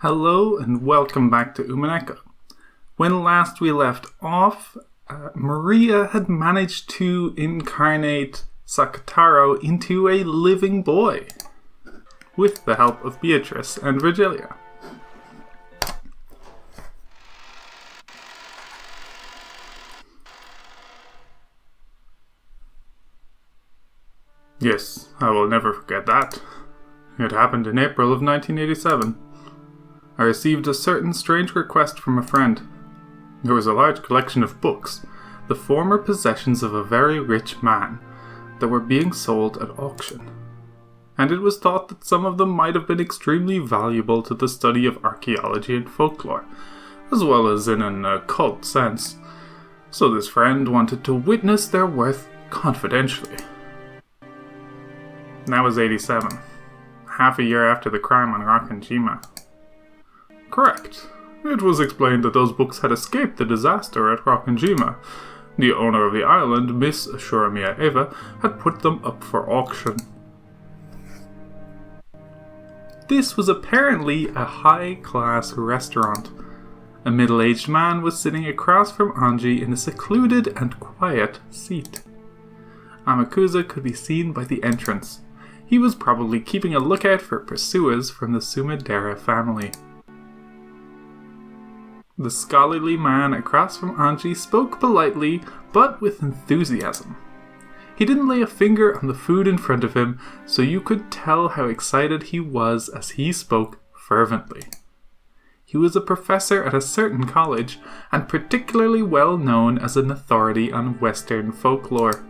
Hello and welcome back to Umineko. When last we left off, Maria had managed to incarnate Sakataro into a living boy with the help of Beatrice and Virgilia. Yes, I will never forget that. It happened in April of 1987. I received a certain strange request from a friend. There was a large collection of books, the former possessions of a very rich man, that were being sold at auction. And it was thought that some of them might have been extremely valuable to the study of archaeology and folklore, as well as in an occult sense. So this friend wanted to witness their worth confidentially. That was 87, half a year after the crime on Rakanjima. Correct. It was explained that those books had escaped the disaster at Rakanjima. The owner of the island, Miss Ashuramiya Eva, had put them up for auction. This was apparently a high-class restaurant. A middle-aged man was sitting across from Ange in a secluded and quiet seat. Amakusa could be seen by the entrance. He was probably keeping a lookout for pursuers from the Sumidera family. The scholarly man across from Ange spoke politely, but with enthusiasm. He didn't lay a finger on the food in front of him, so you could tell how excited he was as he spoke fervently. He was a professor at a certain college, and particularly well known as an authority on Western folklore.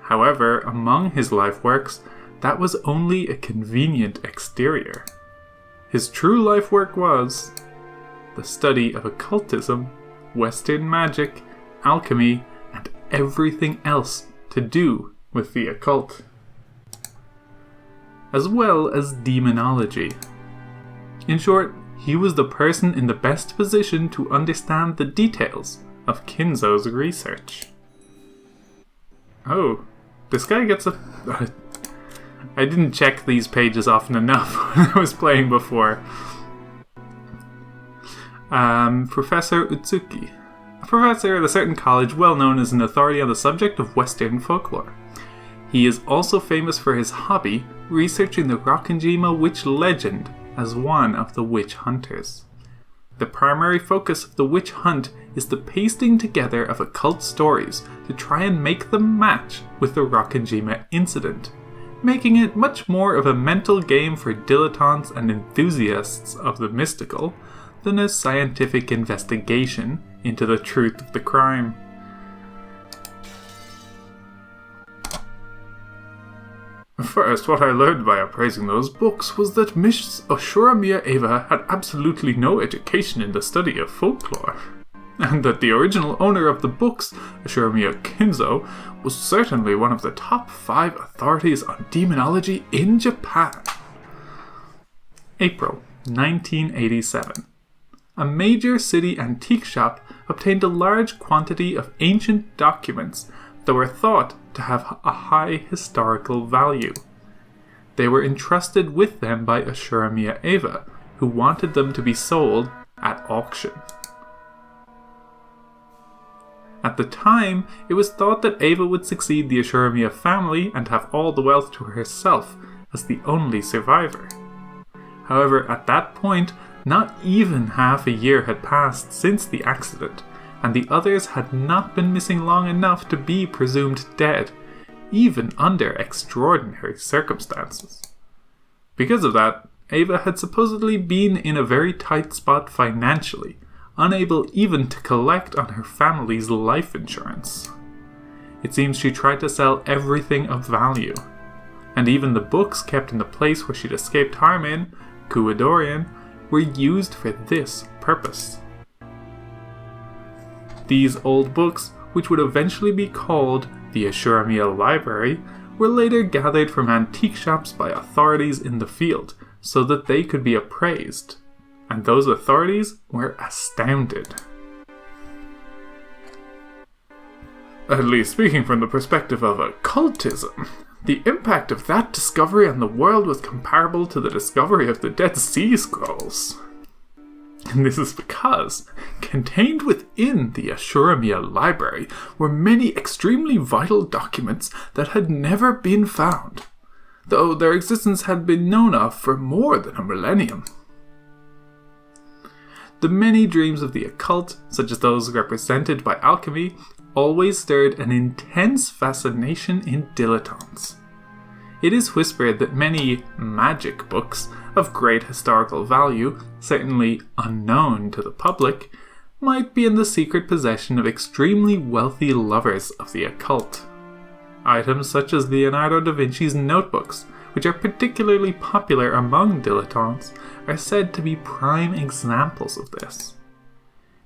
However, among his life works, that was only a convenient exterior. His true life work was the study of occultism, Western magic, alchemy, and everything else to do with the occult, as well as demonology. In short, he was the person in the best position to understand the details of Kinzo's research. Oh, this guy gets a... I didn't check these pages often enough when I was playing before. Professor Utsuki. A professor at a certain college well known as an authority on the subject of Western folklore. He is also famous for his hobby, researching the Rakanjima witch legend as one of the witch hunters. The primary focus of the witch hunt is the pasting together of occult stories to try and make them match with the Rakanjima incident, making it much more of a mental game for dilettantes and enthusiasts of the mystical than a scientific investigation into the truth of the crime. First, what I learned by appraising those books was that Miss Ashuramiya Eva had absolutely no education in the study of folklore, and that the original owner of the books, Ashuramiya Kinzo, was certainly one of the top 5 authorities on demonology in Japan. April 1987. A major city antique shop obtained a large quantity of ancient documents that were thought to have a high historical value. They were entrusted with them by Ashuramiya Eva, who wanted them to be sold at auction. At the time, it was thought that Eva would succeed the Ashuramiya family and have all the wealth to herself as the only survivor. However, at that point, not even half a year had passed since the accident, and the others had not been missing long enough to be presumed dead, even under extraordinary circumstances. Because of that, Eva had supposedly been in a very tight spot financially, unable even to collect on her family's life insurance. It seems she tried to sell everything of value, and even the books kept in the place where she'd escaped harm in, Kuwadorian, were used for this purpose. These old books, which would eventually be called the Ashuramiya Library, were later gathered from antique shops by authorities in the field so that they could be appraised, and those authorities were astounded. At least speaking from the perspective of occultism, the impact of that discovery on the world was comparable to the discovery of the Dead Sea Scrolls. And this is because, contained within the Ashuramiya library were many extremely vital documents that had never been found, though their existence had been known of for more than a millennium. The many dreams of the occult, such as those represented by alchemy, always stirred an intense fascination in dilettantes. It is whispered that many magic books of great historical value, certainly unknown to the public, might be in the secret possession of extremely wealthy lovers of the occult. Items such as Leonardo da Vinci's notebooks, which are particularly popular among dilettantes, are said to be prime examples of this.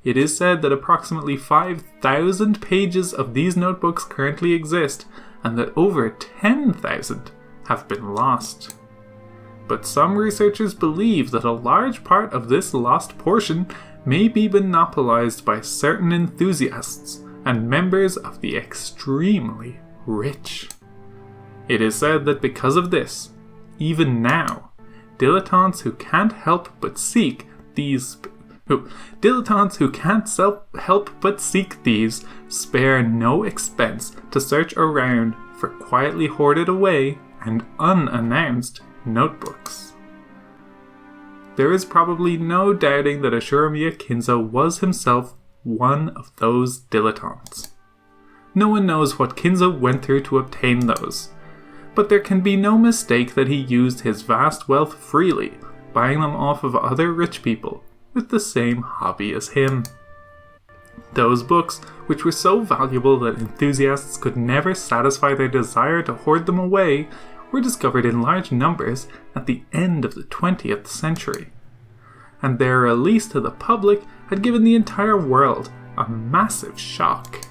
It is said that approximately 5,000 pages of these notebooks currently exist, and that over 10,000 have been lost. But some researchers believe that a large part of this lost portion may be monopolized by certain enthusiasts and members of the extremely rich. It is said that because of this, even now, dilettantes who can't help but seek these spare no expense to search around for quietly hoarded away and unannounced notebooks. There is probably no doubting that Ashuramiya Kinzo was himself one of those dilettantes. No one knows what Kinzo went through to obtain those, but there can be no mistake that he used his vast wealth freely, buying them off of other rich people with the same hobby as him. Those books, which were so valuable that enthusiasts could never satisfy their desire to hoard them away, were discovered in large numbers at the end of the 20th century. And their release to the public had given the entire world a massive shock.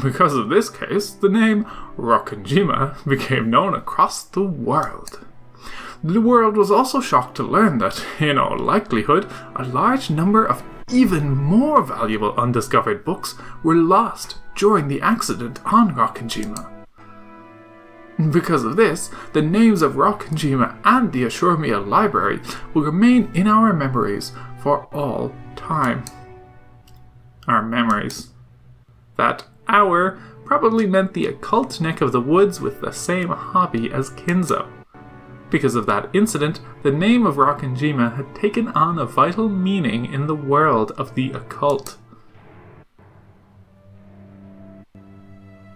Because of this case, the name Rokkenjima became known across the world. The world was also shocked to learn that, in all likelihood, a large number of even more valuable undiscovered books were lost during the accident on Rokkenjima. Because of this, the names of Rokkenjima and the Ashuramiya library will remain in our memories for all time. Our memories. That "our" probably meant the occult neck of the woods with the same hobby as Kinzo. Because of that incident, the name of Rokkenjima had taken on a vital meaning in the world of the occult.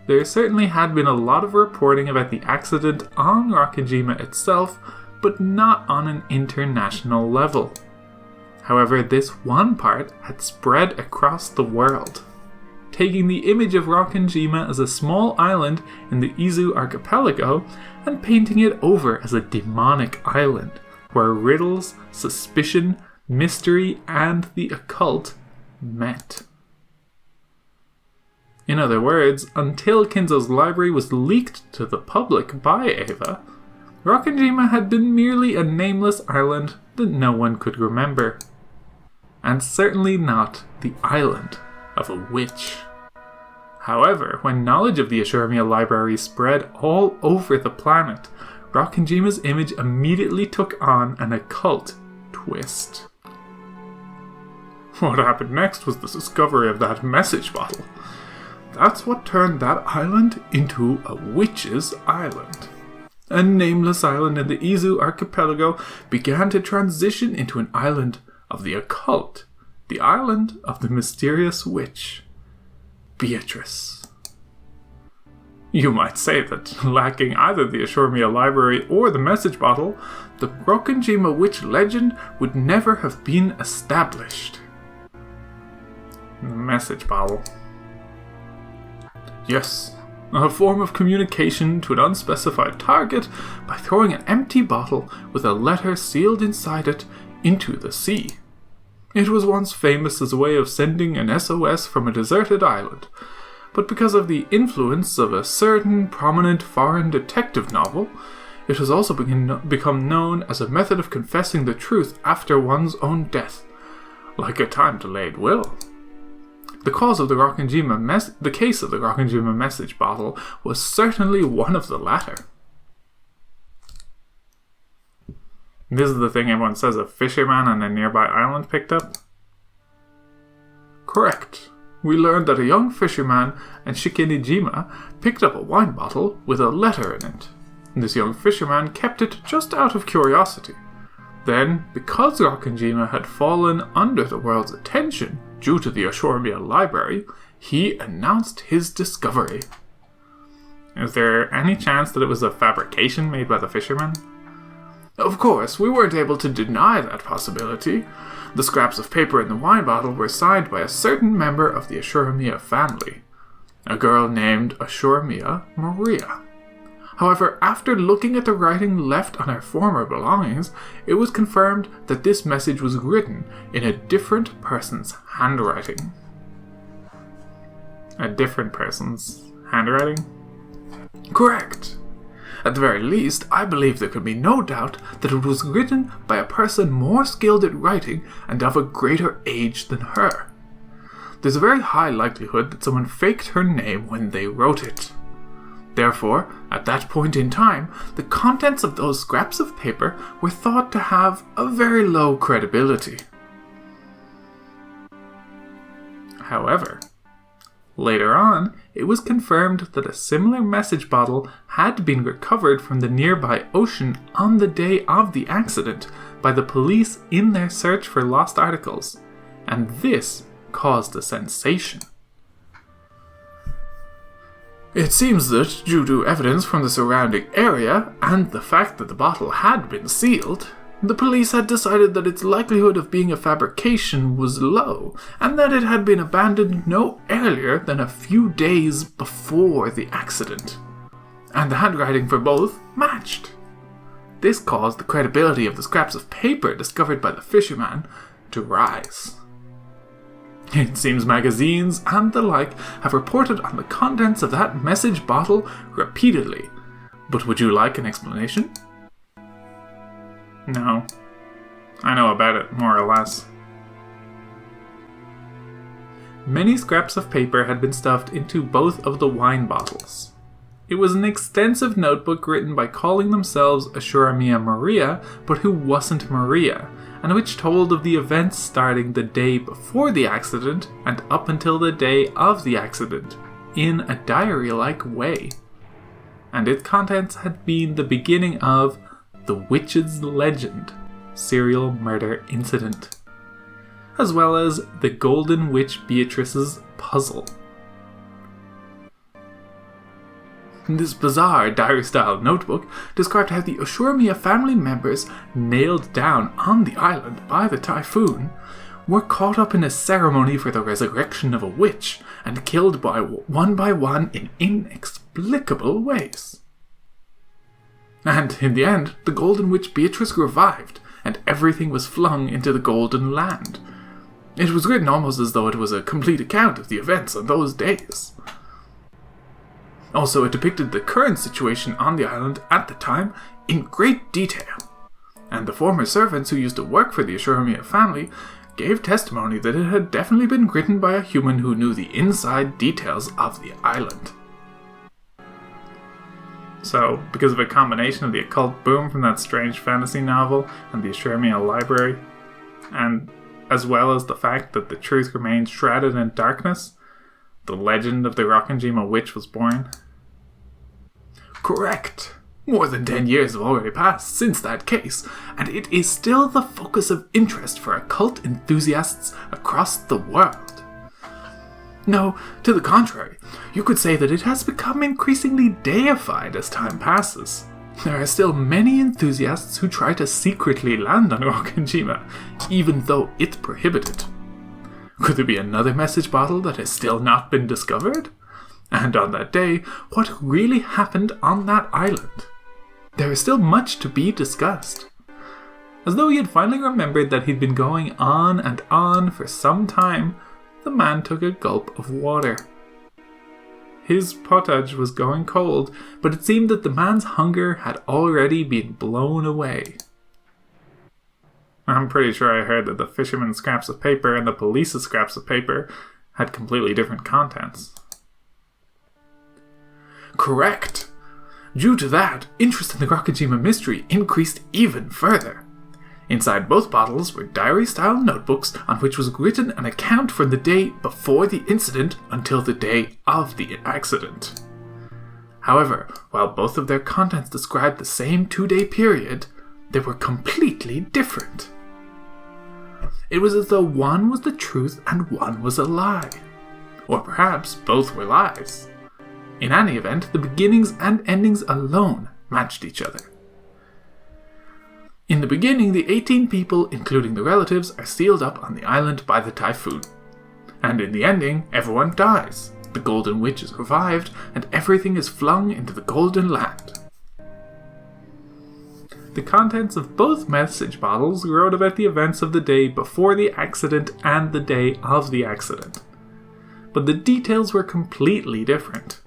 There certainly had been a lot of reporting about the accident on Rokkenjima itself, but not on an international level. However, this one part had spread across the world, taking the image of Rokkenjima as a small island in the Izu archipelago and painting it over as a demonic island, where riddles, suspicion, mystery, and the occult met. In other words, until Kinzo's library was leaked to the public by Eva, Rokkenjima had been merely a nameless island that no one could remember. And certainly not the island of a witch. However, when knowledge of the Ashuramiya library spread all over the planet, Rokkenjima's image immediately took on an occult twist. What happened next was the discovery of that message bottle. That's what turned that island into a witch's island. A nameless island in the Izu archipelago began to transition into an island of the occult, the island of the mysterious witch, Beatrice. You might say that, lacking either the Ashuramiya library or the message bottle, the Rokkenjima witch legend would never have been established. The message bottle. Yes, a form of communication to an unspecified target by throwing an empty bottle with a letter sealed inside it into the sea. It was once famous as a way of sending an SOS from a deserted island, but because of the influence of a certain prominent foreign detective novel, it has also become known as a method of confessing the truth after one's own death, like a time-delayed will. The case of the Rokkenjima message bottle was certainly one of the latter. This is the thing everyone says a fisherman on a nearby island picked up? Correct. We learned that a young fisherman in Ciconia picked up a wine bottle with a letter in it. This young fisherman kept it just out of curiosity. Then, because Rokkenjima had fallen under the world's attention due to the Ashormia library, he announced his discovery. Is there any chance that it was a fabrication made by the fisherman? Of course, we weren't able to deny that possibility. The scraps of paper in the wine bottle were signed by a certain member of the Ashormia family, a girl named Ashormia Maria. However, after looking at the writing left on her former belongings, it was confirmed that this message was written in a different person's handwriting. A different person's handwriting? Correct. At the very least, I believe there could be no doubt that it was written by a person more skilled at writing and of a greater age than her. There's a very high likelihood that someone faked her name when they wrote it. Therefore, at that point in time, the contents of those scraps of paper were thought to have a very low credibility. However, later on, it was confirmed that a similar message bottle had been recovered from the nearby ocean on the day of the accident by the police in their search for lost articles, and this caused a sensation. It seems that, due to evidence from the surrounding area and the fact that the bottle had been sealed, the police had decided that its likelihood of being a fabrication was low, and that it had been abandoned no earlier than a few days before the accident. And the handwriting for both matched. This caused the credibility of the scraps of paper discovered by the fisherman to rise. It seems magazines and the like have reported on the contents of that message bottle repeatedly, but would you like an explanation? No. I know about it, more or less. Many scraps of paper had been stuffed into both of the wine bottles. It was an extensive notebook written by calling themselves Ashormia Maria, but who wasn't Maria, and which told of the events starting the day before the accident and up until the day of the accident, in a diary-like way. And its contents had been the beginning of the Witch's Legend serial murder incident, as well as the Golden Witch Beatrice's puzzle. This bizarre diary-style notebook described how the Ashormia family members, nailed down on the island by the typhoon, were caught up in a ceremony for the resurrection of a witch and killed by one in inexplicable ways. And in the end, the Golden Witch Beatrice revived, and everything was flung into the Golden Land. It was written almost as though it was a complete account of the events on those days. Also, it depicted the current situation on the island at the time in great detail, and the former servants who used to work for the Ashormia family gave testimony that it had definitely been written by a human who knew the inside details of the island. So, because of a combination of the occult boom from that strange fantasy novel and the Ashormia library, and as well as the fact that the truth remained shrouded in darkness, the legend of the Rokkenjima witch was born. Correct! More than 10 years have already passed since that case, and it is still the focus of interest for occult enthusiasts across the world. No, to the contrary, you could say that it has become increasingly deified as time passes. There are still many enthusiasts who try to secretly land on Rokkenjima, even though it's prohibited. Could there be another message bottle that has still not been discovered? And on that day, what really happened on that island? There is still much to be discussed. As though he had finally remembered that he'd been going on and on for some time, the man took a gulp of water. His pottage was going cold, but it seemed that the man's hunger had already been blown away. I'm pretty sure I heard that the fisherman's scraps of paper and the police's scraps of paper had completely different contents. Correct! Due to that, interest in the Rokkenjima mystery increased even further, Inside both bottles were diary-style notebooks on which was written an account from the day before the incident until the day of the accident. However, while both of their contents described the same 2-day period, they were completely different. It was as though one was the truth and one was a lie. Or perhaps both were lies. In any event, the beginnings and endings alone matched each other. In the beginning, the 18 people, including the relatives, are sealed up on the island by the typhoon. And in the ending, everyone dies. The Golden Witch is revived, and everything is flung into the Golden Land. The contents of both message bottles wrote about the events of the day before the accident and the day of the accident. But the details were completely different.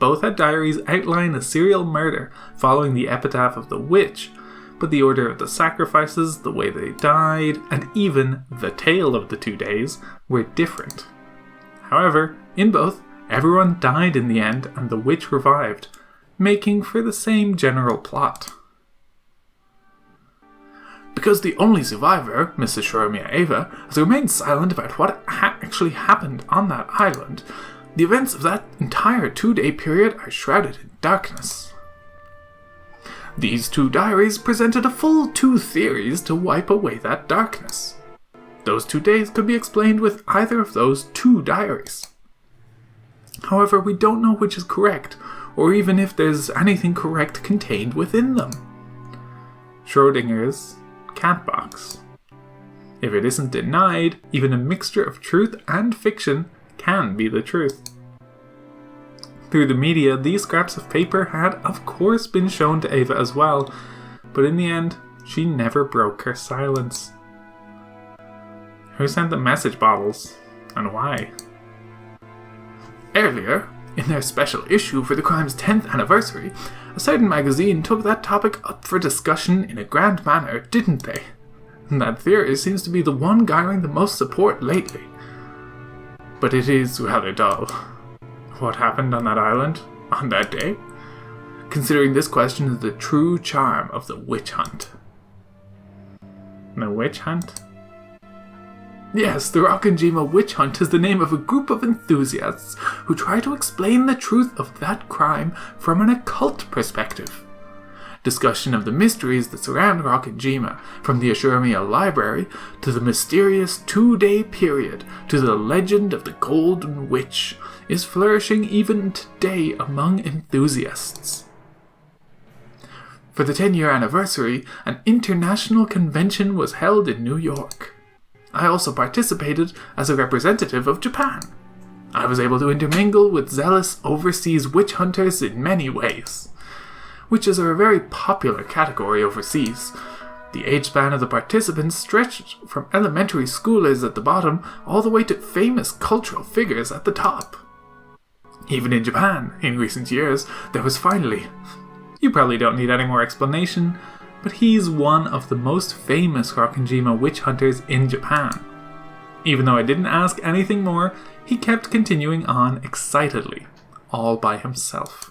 Both had diaries outline a serial murder following the epitaph of the witch, but the order of the sacrifices, the way they died, and even the tale of the 2 days were different. However, in both, everyone died in the end and the witch revived, making for the same general plot. Because the only survivor, Mrs. Shoromia Eva, has remained silent about what actually happened on that island, the events of that entire 2-day period are shrouded in darkness. These 2 diaries presented a full 2 theories to wipe away that darkness. Those 2 days could be explained with either of those 2 diaries. However, we don't know which is correct, or even if there's anything correct contained within them. Schrodinger's cat box. If it isn't denied, even a mixture of truth and fiction can be the truth. Through the media, these scraps of paper had, of course, been shown to Eva as well, but in the end, she never broke her silence. Who sent the message bottles, and why? Earlier, in their special issue for the crime's 10th anniversary, a certain magazine took that topic up for discussion in a grand manner, didn't they? And that theory seems to be the one garnering the most support lately. But it is rather dull. What happened on that island, on that day? Considering this question is the true charm of the witch hunt. The witch hunt? Yes, the Rockenjima witch hunt is the name of a group of enthusiasts who try to explain the truth of that crime from an occult perspective. Discussion of the mysteries that surround Rockenjima, from the Ashuramiya library to the mysterious 2-day period to the legend of the Golden Witch, is flourishing even today among enthusiasts. For the 10-year anniversary, an international convention was held in New York. I also participated as a representative of Japan. I was able to intermingle with zealous overseas witch hunters in many ways. Witches are a very popular category overseas. The age span of the participants stretched from elementary schoolers at the bottom all the way to famous cultural figures at the top. Even in Japan, in recent years, there was finally... You probably don't need any more explanation, but he's one of the most famous Rockenjima witch hunters in Japan. Even though I didn't ask anything more, he kept continuing on excitedly, all by himself.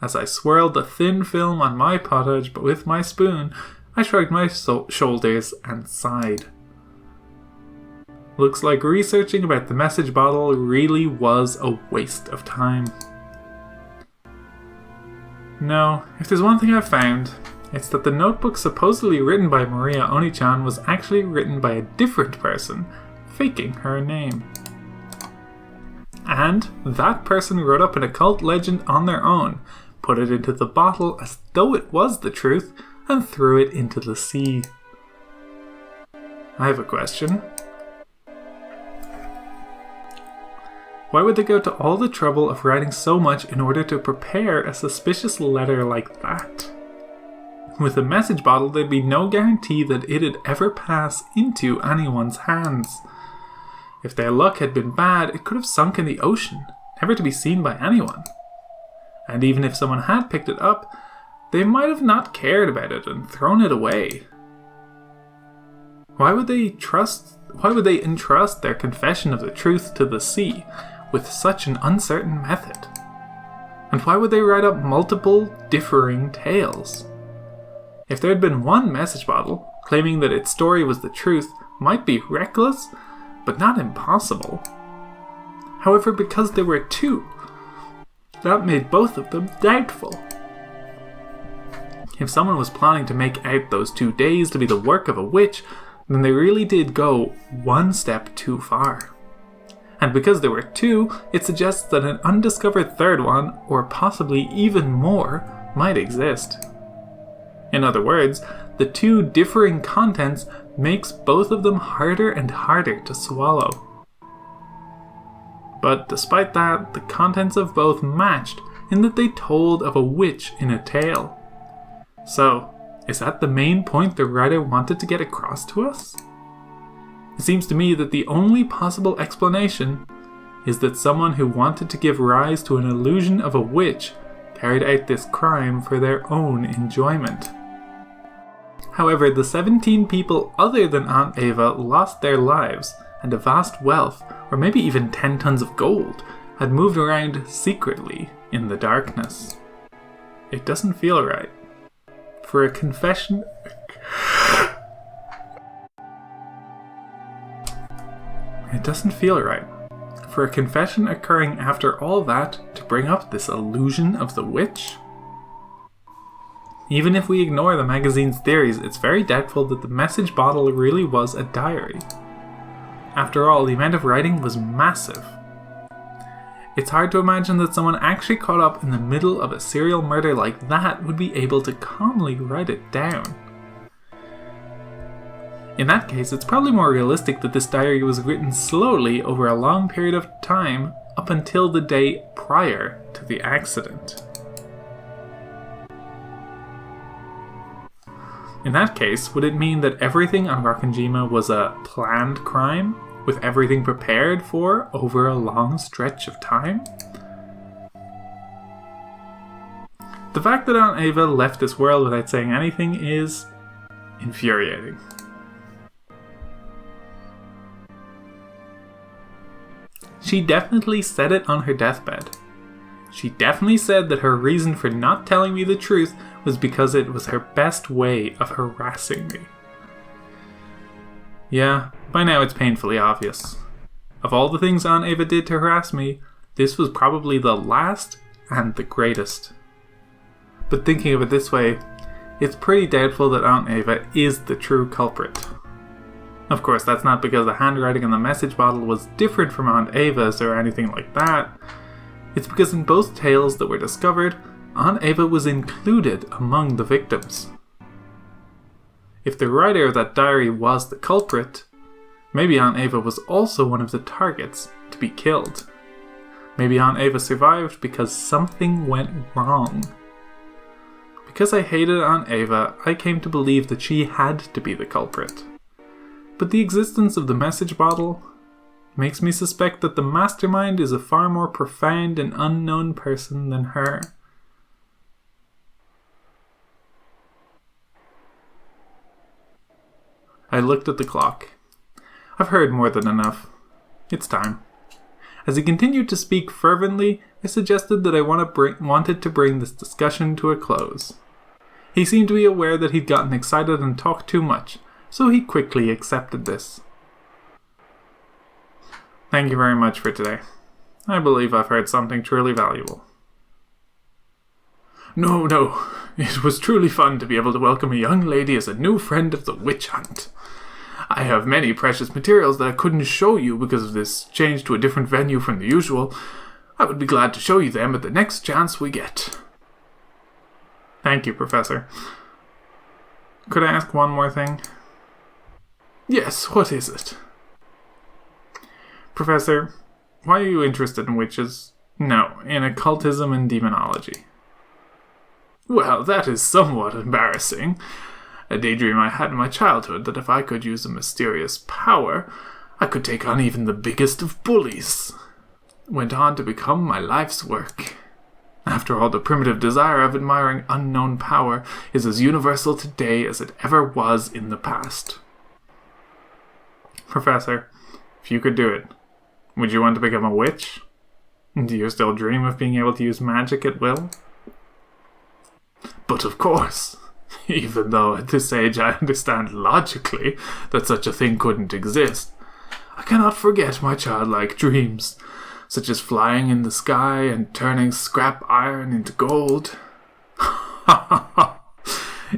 As I swirled the thin film on my pottage but with my spoon, I shrugged my shoulders and sighed. Looks like researching about the message bottle really was a waste of time. No, if there's one thing I've found, it's that the notebook supposedly written by Maria Onichan was actually written by a different person, faking her name. And that person wrote up an occult legend on their own, put it into the bottle as though it was the truth, and threw it into the sea. I have a question. Why would they go to all the trouble of writing so much in order to prepare a suspicious letter like that? With a message bottle, there'd be no guarantee that it'd ever pass into anyone's hands. If their luck had been bad, it could have sunk in the ocean, never to be seen by anyone. And even if someone had picked it up, they might have not cared about it and thrown it away. Why would they entrust their confession of the truth to the sea with such an uncertain method? And why would they write up multiple differing tales? If there had been one message bottle, claiming that its story was the truth might be reckless, but not impossible. However, because there were two, that made both of them doubtful. If someone was planning to make out those 2 days to be the work of a witch, then they really did go one step too far. And because there were two, it suggests that an undiscovered third one, or possibly even more, might exist. In other words, the two differing contents makes both of them harder and harder to swallow. But despite that, the contents of both matched in that they told of a witch in a tale. So, is that the main point the writer wanted to get across to us? It seems to me that the only possible explanation is that someone who wanted to give rise to an illusion of a witch carried out this crime for their own enjoyment. However, the 17 people other than Aunt Ava lost their lives, and a vast wealth, or maybe even 10 tons of gold, had moved around secretly in the darkness. It doesn't feel right. For a confession... It doesn't feel right. For a confession occurring after all that to bring up this illusion of the witch? Even if we ignore the magazine's theories, it's very doubtful that the message bottle really was a diary. After all, the amount of writing was massive. It's hard to imagine that someone actually caught up in the middle of a serial murder like that would be able to calmly write it down. In that case, it's probably more realistic that this diary was written slowly over a long period of time up until the day prior to the accident. In that case, would it mean that everything on Rokkenjima was a planned crime, with everything prepared for over a long stretch of time? The fact that Aunt Ava left this world without saying anything is infuriating. She definitely said it on her deathbed. She definitely said that her reason for not telling me the truth was because it was her best way of harassing me. Yeah, by now it's painfully obvious. Of all the things Aunt Ava did to harass me, this was probably the last and the greatest. But thinking of it this way, it's pretty doubtful that Aunt Ava is the true culprit. Of course, that's not because the handwriting on the message bottle was different from Aunt Ava's or anything like that. It's because in both tales that were discovered, Aunt Ava was included among the victims. If the writer of that diary was the culprit, maybe Aunt Ava was also one of the targets to be killed. Maybe Aunt Ava survived because something went wrong. Because I hated Aunt Ava, I came to believe that she had to be the culprit. But the existence of the message bottle makes me suspect that the mastermind is a far more profound and unknown person than her. I looked at the clock. I've heard more than enough. It's time. As he continued to speak fervently, I suggested that I wanted to bring this discussion to a close. He seemed to be aware that he'd gotten excited and talked too much, so he quickly accepted this. Thank you very much for today. I believe I've heard something truly valuable. No, it was truly fun to be able to welcome a young lady as a new friend of the witch hunt. I have many precious materials that I couldn't show you because of this change to a different venue from the usual. I would be glad to show you them at the next chance we get. Thank you, Professor. Could I ask one more thing? Yes, what is it? Professor, why are you interested in witches? No, in occultism and demonology. Well, that is somewhat embarrassing. A daydream I had in my childhood that if I could use a mysterious power, I could take on even the biggest of bullies. Went on to become my life's work. After all, the primitive desire of admiring unknown power is as universal today as it ever was in the past. Professor, if you could do it, would you want to become a witch? Do you still dream of being able to use magic at will? But of course. Even though at this age I understand logically that such a thing couldn't exist, I cannot forget my childlike dreams, such as flying in the sky and turning scrap iron into gold.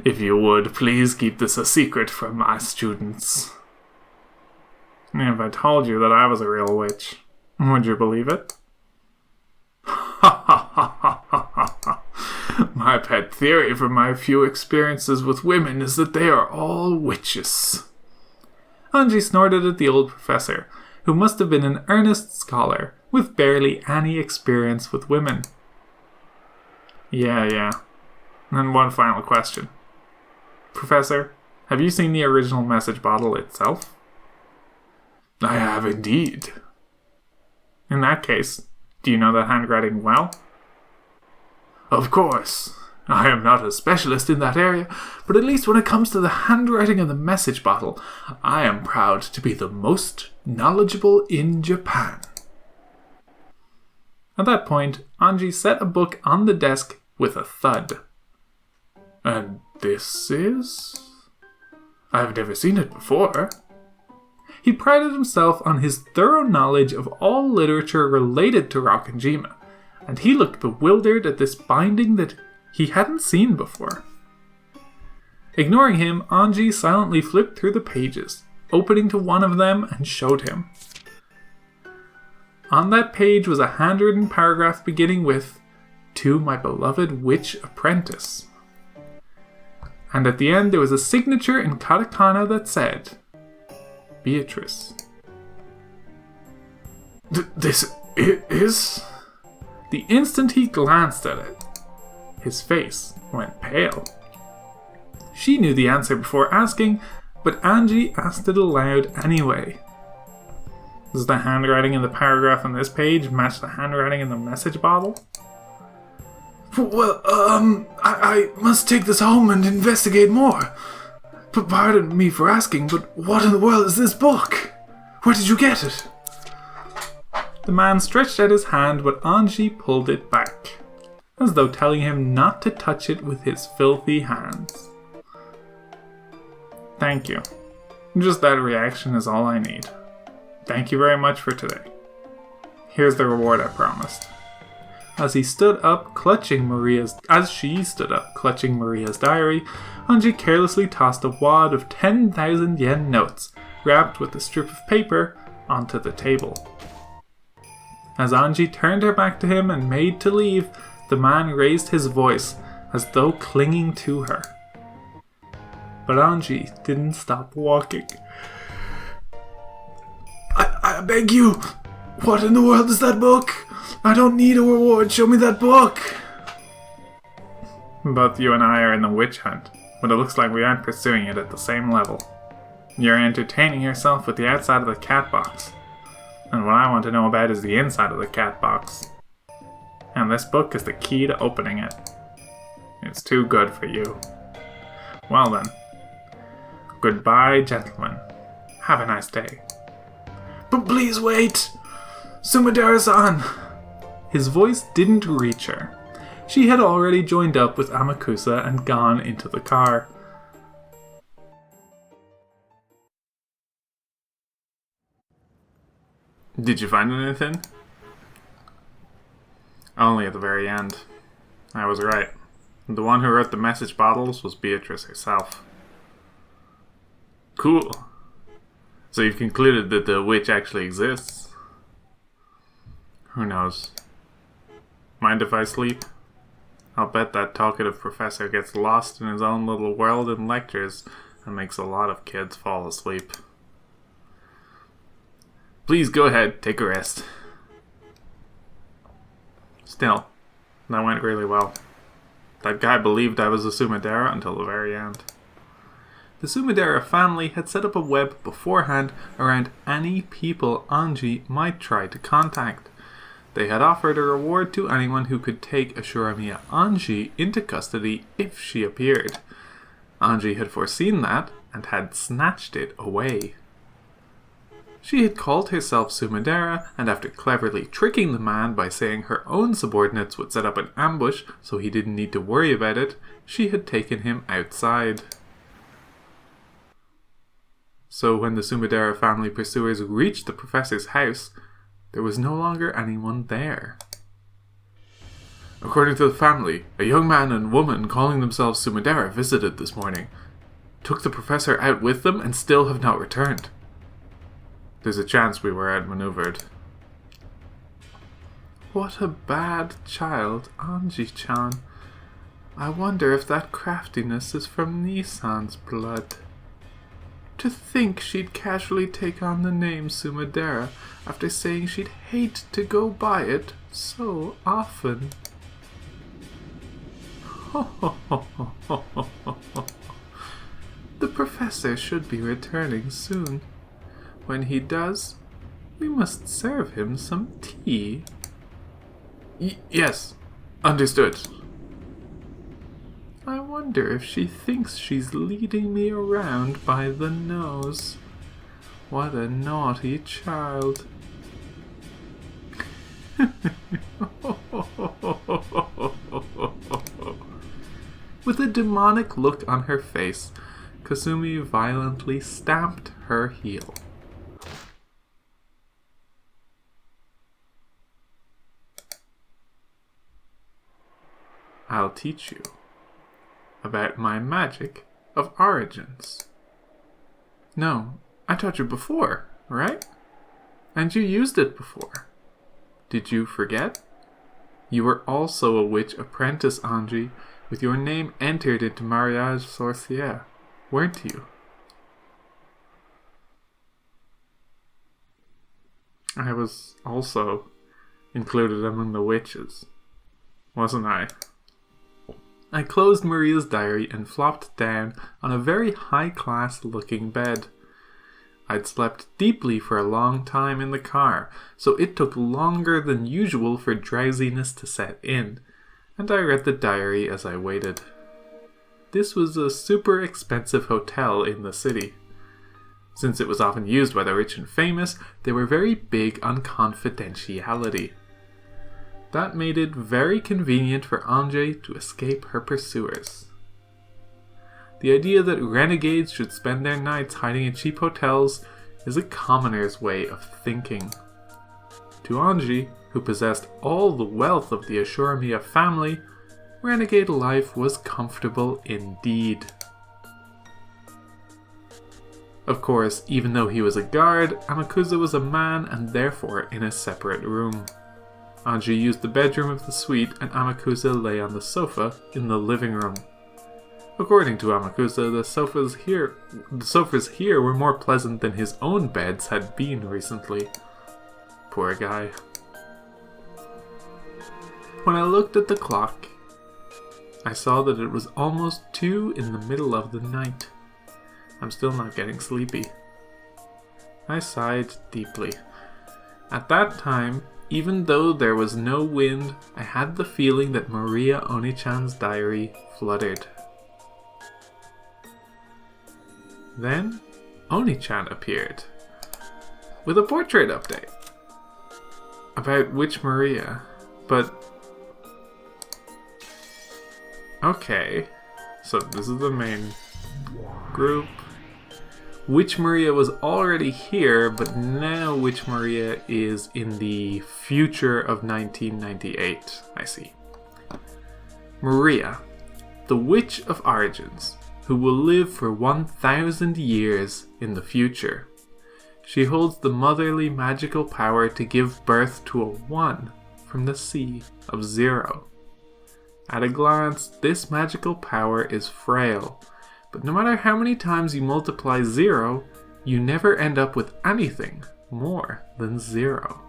If you would, please keep this a secret from my students. If I told you that I was a real witch, would you believe it? My pet theory from my few experiences with women is that they are all witches. Ange snorted at the old professor, who must have been an earnest scholar with barely any experience with women. Yeah. And one final question. Professor, have you seen the original message bottle itself? I have indeed. In that case, do you know the handwriting well? Of course. I am not a specialist in that area, but at least when it comes to the handwriting of the message bottle, I am proud to be the most knowledgeable in Japan. At that point, Ange set a book on the desk with a thud. And this is? I've never seen it before. He prided himself on his thorough knowledge of all literature related to Rokkenjima, and he looked bewildered at this binding that he hadn't seen before. Ignoring him, Ange silently flipped through the pages, opening to one of them and showed him. On that page was a handwritten paragraph beginning with, "To my beloved witch apprentice." And at the end there was a signature in katakana that said, Beatrice. This is? The instant he glanced at it, his face went pale. She knew the answer before asking, but Ange asked it aloud anyway. Does the handwriting in the paragraph on this page match the handwriting in the message bottle? Well, I must take this home and investigate more. But pardon me for asking, but what in the world is this book? Where did you get it? The man stretched out his hand, but Ange pulled it back, as though telling him not to touch it with his filthy hands. Thank you. Just that reaction is all I need. Thank you very much for today. Here's the reward I promised. As she stood up, clutching Maria's diary, Ange carelessly tossed a wad of 10,000 yen notes, wrapped with a strip of paper, onto the table. As Ange turned her back to him and made to leave, the man raised his voice, as though clinging to her. But Ange didn't stop walking. I beg you! What in the world is that book? I don't need a reward, show me that book! Both you and I are in the witch hunt, but it looks like we aren't pursuing it at the same level. You're entertaining yourself with the outside of the cat box, and what I want to know about is the inside of the cat box. And this book is the key to opening it. It's too good for you. Well then. Goodbye, gentlemen. Have a nice day. But please wait! Sumidera-san! His voice didn't reach her. She had already joined up with Amakusa and gone into the car. Did you find anything? Only at the very end. I was right. The one who wrote the message bottles was Beatrice herself. Cool. So you've concluded that the witch actually exists? Who knows? Mind if I sleep? I'll bet that talkative professor gets lost in his own little world in lectures and makes a lot of kids fall asleep. Please go ahead, take a rest. Still, that went really well. That guy believed I was a Sumidera until the very end. The Sumidera family had set up a web beforehand around any people Ange might try to contact. They had offered a reward to anyone who could take Ashuramiya Ange into custody if she appeared. Ange had foreseen that and had snatched it away. She had called herself Sumidera, and after cleverly tricking the man by saying her own subordinates would set up an ambush so he didn't need to worry about it, she had taken him outside. So when the Sumidera family pursuers reached the professor's house, there was no longer anyone there. According to the family, a young man and woman calling themselves Sumidera visited this morning, took the professor out with them, and still have not returned. There's a chance we were outmaneuvered. What a bad child, Ange-chan. I wonder if that craftiness is from Nisan's blood. To think she'd casually take on the name Sumidera after saying she'd hate to go by it so often. The professor should be returning soon. When he does, we must serve him some tea. Yes, understood. I wonder if she thinks she's leading me around by the nose. What a naughty child. With a demonic look on her face, Kasumi violently stamped her heel. I'll teach you about my magic of origins. No, I taught you before, right? And you used it before. Did you forget? You were also a witch apprentice, Ange, with your name entered into Mariage Sorcière, weren't you? I was also included among the witches, wasn't I? I closed Maria's diary and flopped down on a very high-class looking bed. I'd slept deeply for a long time in the car, so it took longer than usual for drowsiness to set in, and I read the diary as I waited. This was a super expensive hotel in the city. Since it was often used by the rich and famous, they were very big on confidentiality. That made it very convenient for Ange to escape her pursuers. The idea that renegades should spend their nights hiding in cheap hotels is a commoner's way of thinking. To Ange, who possessed all the wealth of the Ashuramia family, renegade life was comfortable indeed. Of course, even though he was a guard, Amakusa was a man and therefore in a separate room. Ange used the bedroom of the suite and Amakusa lay on the sofa in the living room. According to Amakusa, the sofas here were more pleasant than his own beds had been recently. Poor guy. When I looked at the clock, I saw that it was almost 2 in the middle of the night. I'm still not getting sleepy. I sighed deeply. At that time, even though there was no wind, I had the feeling that Maria Oni-chan's diary fluttered. Then, Oni-chan appeared, with a portrait update. About which Maria, but... Okay, so this is the main group. Witch Maria was already here, but now Witch Maria is in the future of 1998. I see. Maria, the Witch of Origins, who will live for 1,000 years in the future. She holds the motherly magical power to give birth to a 1 from the sea of 0. At a glance, this magical power is frail, but no matter how many times you multiply 0, you never end up with anything more than 0.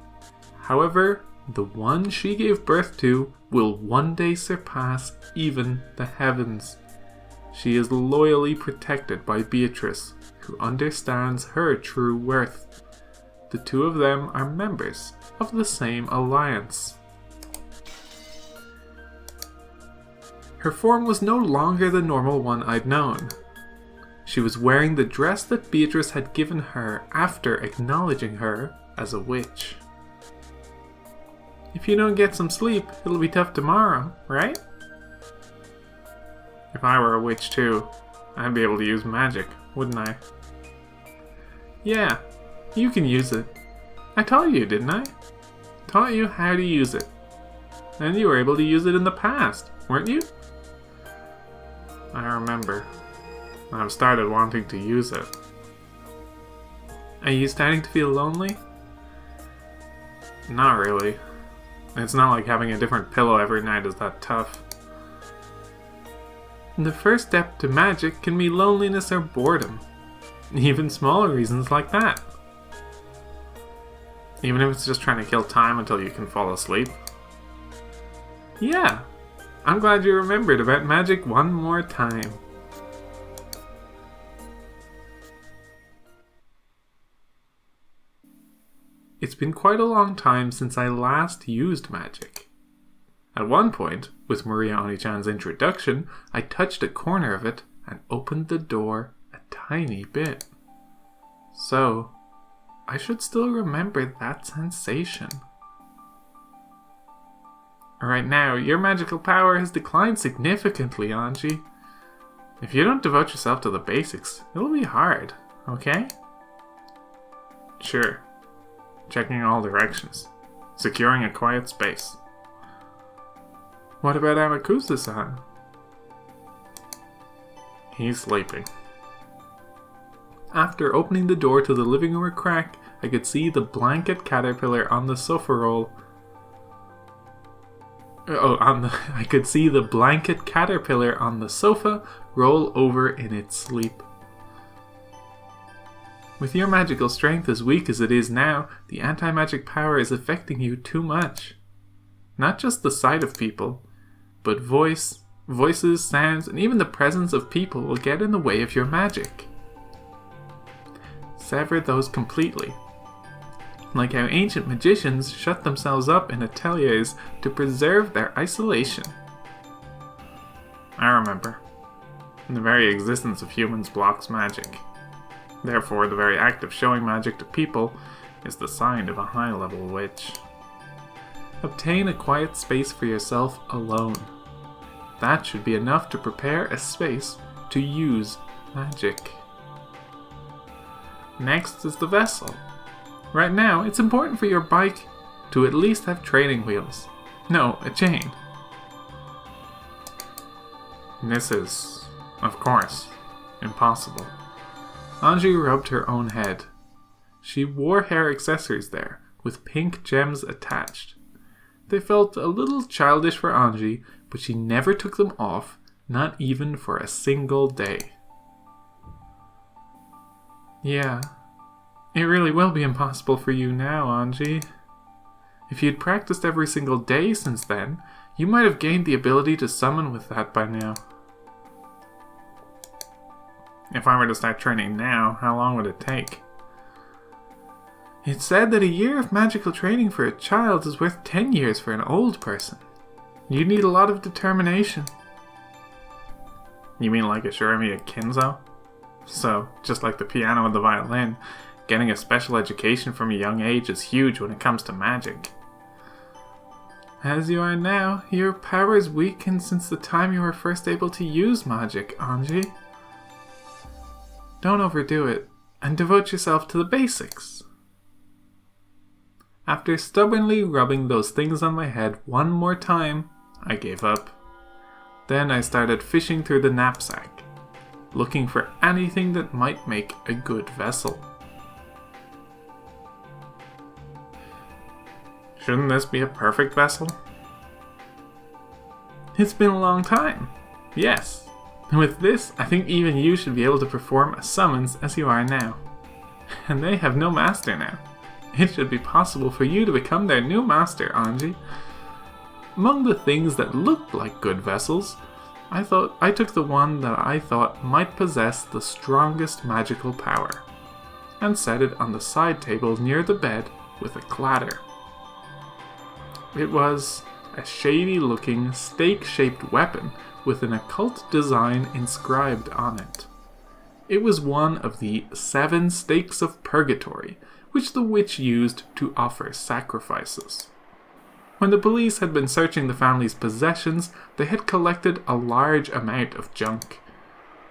However, the 1 she gave birth to will one day surpass even the heavens. She is loyally protected by Beatrice, who understands her true worth. The two of them are members of the same alliance. Her form was no longer the normal one I'd known. She was wearing the dress that Beatrice had given her after acknowledging her as a witch. If you don't get some sleep, it'll be tough tomorrow, right? If I were a witch too, I'd be able to use magic, wouldn't I? Yeah, you can use it. I taught you, didn't I? Taught you how to use it. And you were able to use it in the past, weren't you? I remember. I've started wanting to use it. Are you starting to feel lonely? Not really. It's not like having a different pillow every night is that tough. The first step to magic can be loneliness or boredom. Even smaller reasons like that. Even if it's just trying to kill time until you can fall asleep. Yeah, I'm glad you remembered about magic one more time. It's been quite a long time since I last used magic. At one point, with Maria Oni-chan's introduction, I touched a corner of it and opened the door a tiny bit. So, I should still remember that sensation. Right now, your magical power has declined significantly, Ange. If you don't devote yourself to the basics, it'll be hard, okay? Sure. Checking all directions. Securing a quiet space. What about Amakusa-san? He's sleeping. After opening the door to the living room a crack, I could see the blanket caterpillar on the sofa roll. I could see the blanket caterpillar on the sofa roll over in its sleep. With your magical strength as weak as it is now, the anti-magic power is affecting you too much. Not just the sight of people, but voices, sounds, and even the presence of people will get in the way of your magic. Sever those completely. Like how ancient magicians shut themselves up in ateliers to preserve their isolation. I remember. The very existence of humans blocks magic. Therefore, the very act of showing magic to people is the sign of a high-level witch. Obtain a quiet space for yourself alone. That should be enough to prepare a space to use magic. Next is the vessel. Right now, it's important for your bike to at least have training wheels. No, a chain. This is, of course, impossible. Ange rubbed her own head. She wore hair accessories there, with pink gems attached. They felt a little childish for Ange, but she never took them off, not even for a single day. Yeah, it really will be impossible for you now, Ange. If you'd practiced every single day since then, you might have gained the ability to summon with that by now. If I were to start training now, how long would it take? It's said that a year of magical training for a child is worth 10 years for an old person. You need a lot of determination. You mean like Ashurami at Kinzo? So, just like the piano and the violin, getting a special education from a young age is huge when it comes to magic. As you are now, your power is weakened since the time you were first able to use magic, Ange. Don't overdo it, and devote yourself to the basics. After stubbornly rubbing those things on my head one more time, I gave up. Then I started fishing through the knapsack, looking for anything that might make a good vessel. Shouldn't this be a perfect vessel? It's been a long time, yes. With this, I think even you should be able to perform a summons as you are now. And they have no master now. It should be possible for you to become their new master, Ange. Among the things that looked like good vessels, I took the one that I thought might possess the strongest magical power, and set it on the side table near the bed with a clatter. It was a shady-looking, stake-shaped weapon with an occult design inscribed on it. It was one of the 7 stakes of purgatory, which the witch used to offer sacrifices. When the police had been searching the family's possessions, they had collected a large amount of junk.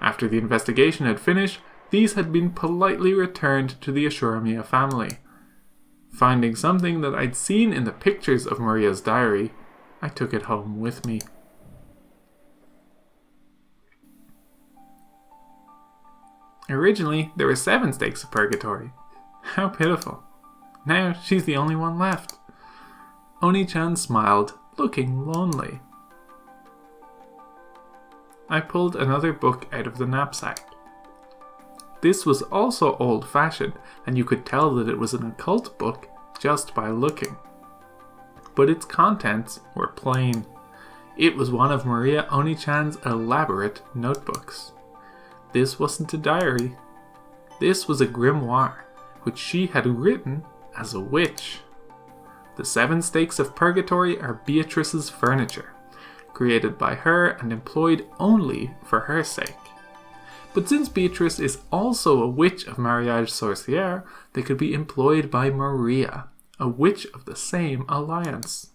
After the investigation had finished, these had been politely returned to the Ashuramia family. Finding something that I'd seen in the pictures of Maria's diary, I took it home with me. Originally, there were 7 stakes of purgatory. How pitiful. Now she's the only one left. Oni-chan smiled, looking lonely. I pulled another book out of the knapsack. This was also old-fashioned, and you could tell that it was an occult book just by looking. But its contents were plain. It was one of Maria Oni-chan's elaborate notebooks. This wasn't a diary. This was a grimoire, which she had written as a witch. The 7 stakes of purgatory are Beatrice's furniture, created by her and employed only for her sake. But since Beatrice is also a witch of mariage sorcière, they could be employed by Maria, a witch of the same alliance.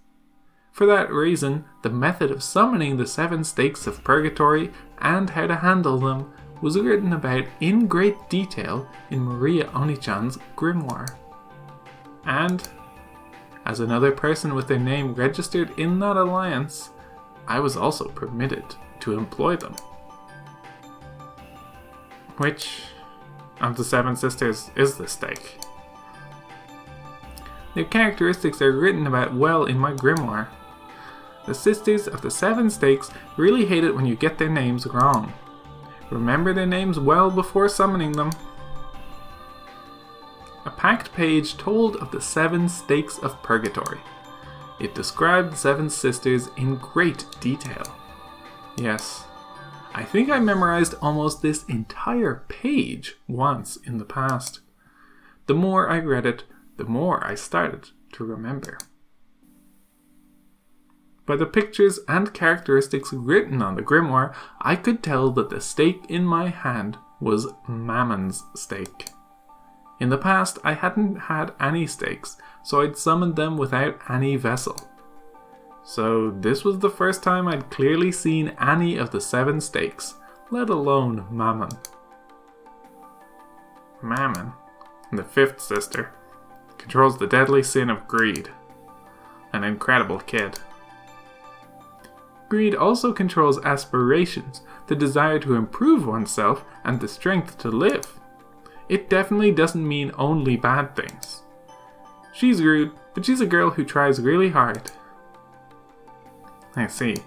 For that reason, the method of summoning the 7 stakes of purgatory and how to handle them was written about in great detail in Maria Oni-chan's grimoire. And, as another person with their name registered in that alliance, I was also permitted to employ them. Which of the 7 sisters is this stake? Their characteristics are written about well in my grimoire. The sisters of the 7 stakes really hate it when you get their names wrong. Remember their names well before summoning them. A packed page told of the 7 stakes of purgatory. It described the 7 sisters in great detail. Yes, I think I memorized almost this entire page once in the past. The more I read it, the more I started to remember. By the pictures and characteristics written on the grimoire, I could tell that the stake in my hand was Mammon's stake. In the past, I hadn't had any stakes, so I'd summoned them without any vessel. So this was the first time I'd clearly seen any of the 7 stakes, let alone Mammon. Mammon, the 5th sister, controls the deadly sin of greed. An incredible kid. Greed also controls aspirations, the desire to improve oneself, and the strength to live. It definitely doesn't mean only bad things. She's rude, but she's a girl who tries really hard. I see.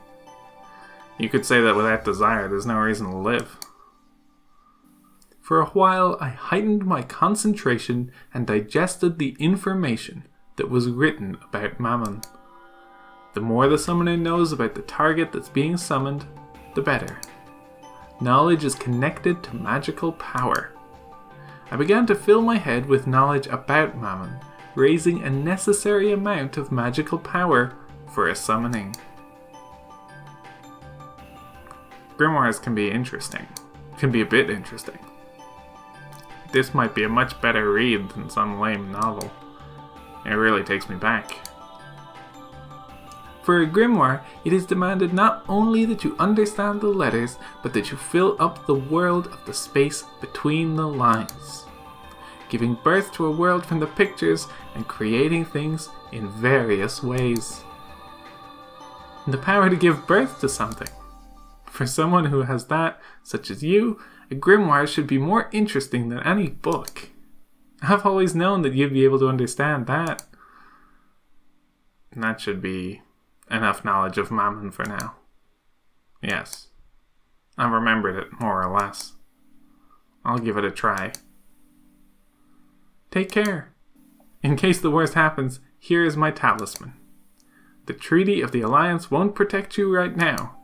You could say that without desire, there's no reason to live. For a while, I heightened my concentration and digested the information that was written about Mammon. The more the summoner knows about the target that's being summoned, the better. Knowledge is connected to magical power. I began to fill my head with knowledge about Mammon, raising a necessary amount of magical power for a summoning. Grimoires can be interesting. Can be a bit interesting. This might be a much better read than some lame novel. It really takes me back. For a grimoire, it is demanded not only that you understand the letters, but that you fill up the world of the space between the lines, giving birth to a world from the pictures and creating things in various ways. And the power to give birth to something. For someone who has that, such as you, a grimoire should be more interesting than any book. I've always known that you'd be able to understand that. And that should be enough knowledge of Mammon for now. Yes. I've remembered it, more or less. I'll give it a try. Take care. In case the worst happens, here is my talisman. The Treaty of the Alliance won't protect you right now.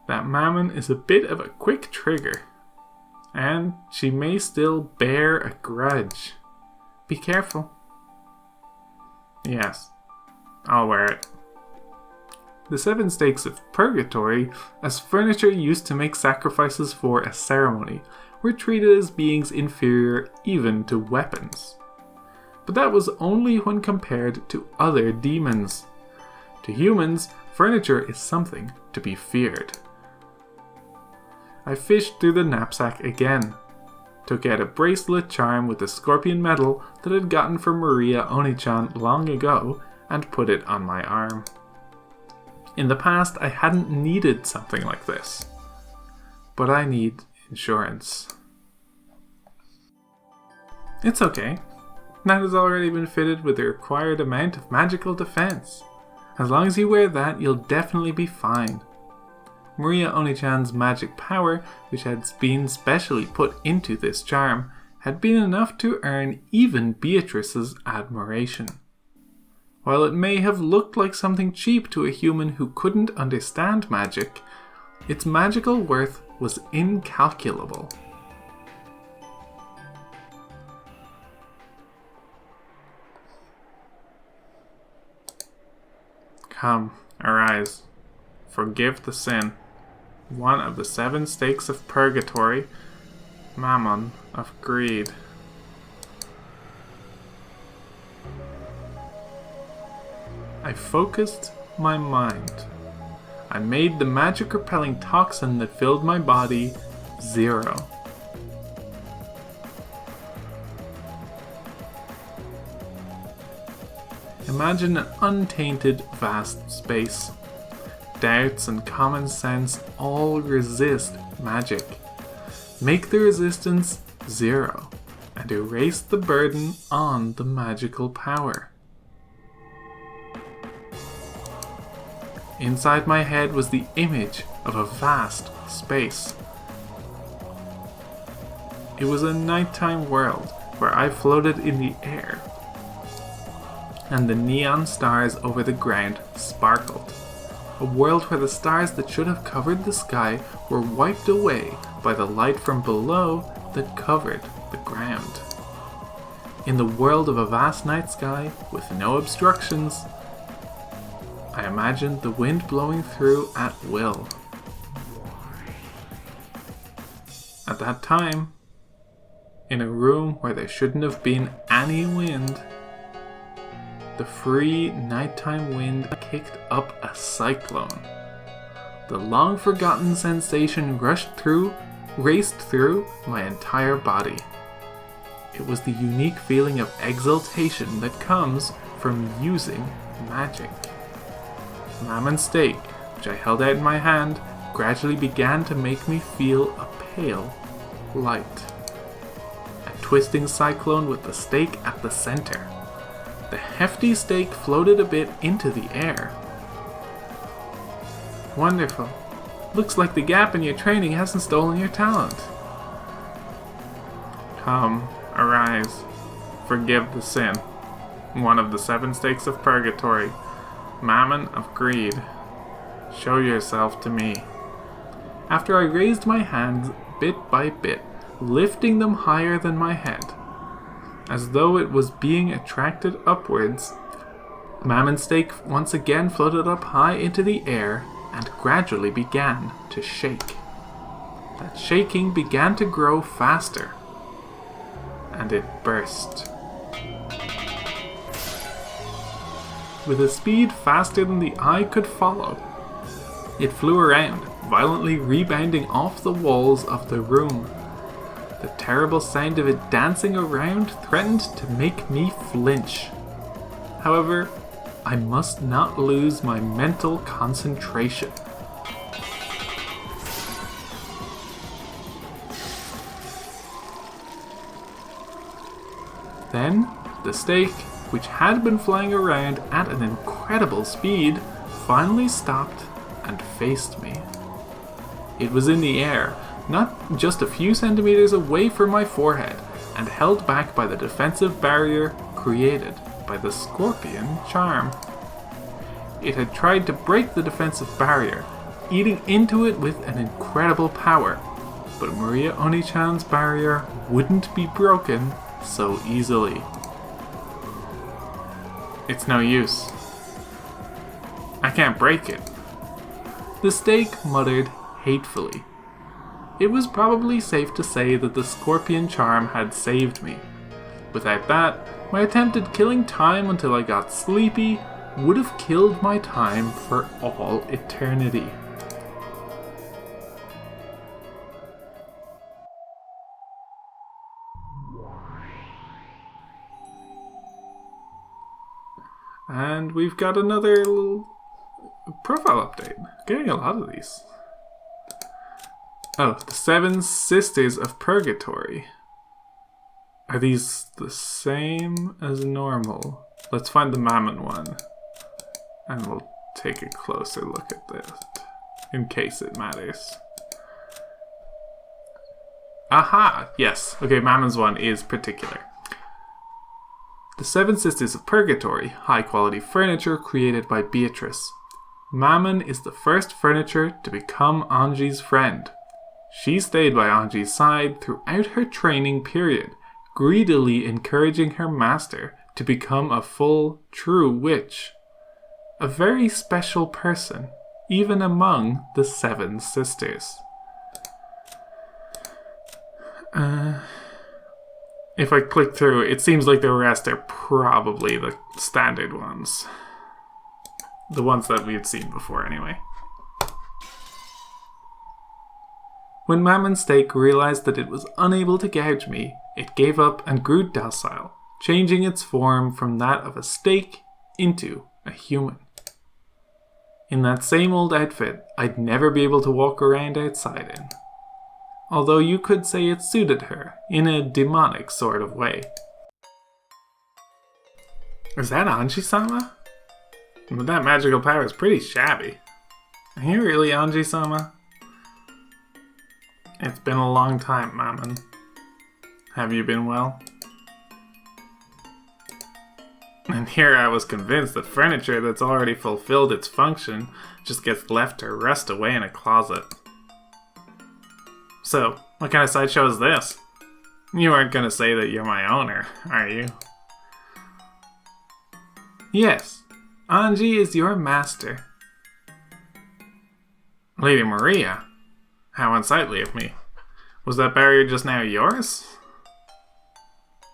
That Mammon is a bit of a quick trigger. And she may still bear a grudge. Be careful. Yes, I'll wear it. The 7 stakes of purgatory, as furniture used to make sacrifices for a ceremony, were treated as beings inferior even to weapons. But that was only when compared to other demons. To humans, furniture is something to be feared. I fished through the knapsack again, took out a bracelet charm with a scorpion medal that I'd gotten from Maria Onichan long ago, and put it on my arm. In the past, I hadn't needed something like this, but I need insurance. It's okay. That has already been fitted with the required amount of magical defense. As long as you wear that, you'll definitely be fine. Maria Onichan's magic power, which had been specially put into this charm, had been enough to earn even Beatrice's admiration. While it may have looked like something cheap to a human who couldn't understand magic, its magical worth was incalculable. Come, arise, forgive the sin, one of the 7 stakes of purgatory, mammon of greed. I focused my mind. I made the magic-repelling toxin that filled my body 0. Imagine an untainted, vast space. Doubts and common sense all resist magic. Make the resistance 0, and erase the burden on the magical power. Inside my head was the image of a vast space. It was a nighttime world where I floated in the air, and the neon stars over the ground sparkled. A world where the stars that should have covered the sky were wiped away by the light from below that covered the ground. In the world of a vast night sky with no obstructions, I imagined the wind blowing through at will. At that time, in a room where there shouldn't have been any wind, the free nighttime wind kicked up a cyclone. The long-forgotten sensation raced through my entire body. It was the unique feeling of exultation that comes from using magic. Mammon's stake, which I held out in my hand, gradually began to make me feel a pale light. A twisting cyclone with the stake at the center. The hefty stake floated a bit into the air. Wonderful. Looks like the gap in your training hasn't stolen your talent. Come, arise, forgive the sin, one of the 7 stakes of purgatory, mammon of greed. Show yourself to me. After I raised my hands bit by bit, lifting them higher than my head, as though it was being attracted upwards, Mammon's stake once again floated up high into the air and gradually began to shake. That shaking began to grow faster, and it burst. With a speed faster than the eye could follow, it flew around, violently rebounding off the walls of the room. The terrible sound of it dancing around threatened to make me flinch. However, I must not lose my mental concentration. Then, the stake, which had been flying around at an incredible speed, finally stopped and faced me. It was in the air, not just a few centimeters away from my forehead, and held back by the defensive barrier created by the scorpion charm. It had tried to break the defensive barrier, eating into it with an incredible power, but Maria Onichan's barrier wouldn't be broken so easily. It's no use. I can't break it. The stake muttered hatefully. It was probably safe to say that the scorpion charm had saved me. Without that, my attempt at killing time until I got sleepy would have killed my time for all eternity. And we've got another little profile update. Getting a lot of these. Oh, the 7 Sisters of Purgatory. Are these the same as normal? Let's find the Mammon one. And we'll take a closer look at this, in case it matters. Aha! Yes. Okay, Mammon's one is particular. The 7 Sisters of Purgatory, high-quality furniture created by Beatrice. Mammon is the first furniture to become Ange's friend. She stayed by Ange's side throughout her training period, greedily encouraging her master to become a full, true witch. A very special person, even among the 7 sisters. If I click through, it seems like the rest are probably the standard ones. The ones that we've seen before, anyway. When Mammon's steak realized that it was unable to gouge me, it gave up and grew docile, changing its form from that of a steak into a human. In that same old outfit, I'd never be able to walk around outside in. Although you could say it suited her, in a demonic sort of way. Is that Ange-sama? But that magical power is pretty shabby. Are you really Ange-sama? It's been a long time, Mammon. Have you been well? And here I was convinced that furniture that's already fulfilled its function just gets left to rust away in a closet. So, what kind of sideshow is this? You aren't gonna say that you're my owner, are you? Yes, Ange is your master. Lady Maria? How unsightly of me. Was that barrier just now yours?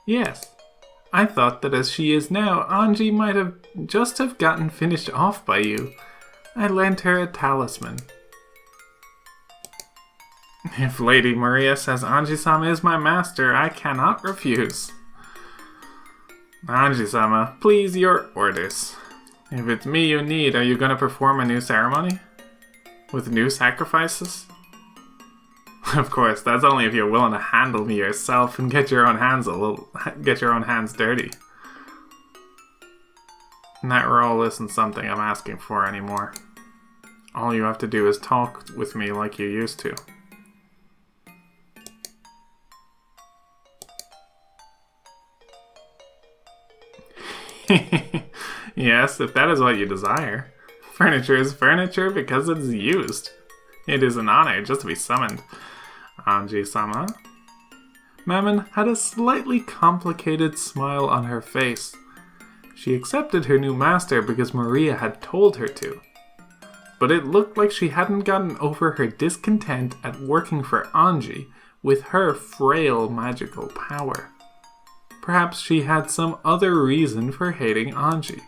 Yes. I thought that as she is now, Ange might have just have gotten finished off by you. I lent her a talisman. If Lady Maria says Ange-sama is my master, I cannot refuse. Ange-sama, please, your orders. If it's me you need, are you going to perform a new ceremony? With new sacrifices? Of course, that's only if you're willing to handle me yourself and get your own hands dirty. And that role isn't something I'm asking for anymore. All you have to do is talk with me like you used to. Yes, if that is what you desire. Furniture is furniture because it is used. It is an honor just to be summoned. Ange-sama? Mammon had a slightly complicated smile on her face. She accepted her new master because Maria had told her to. But it looked like she hadn't gotten over her discontent at working for Ange with her frail magical power. Perhaps she had some other reason for hating Ange.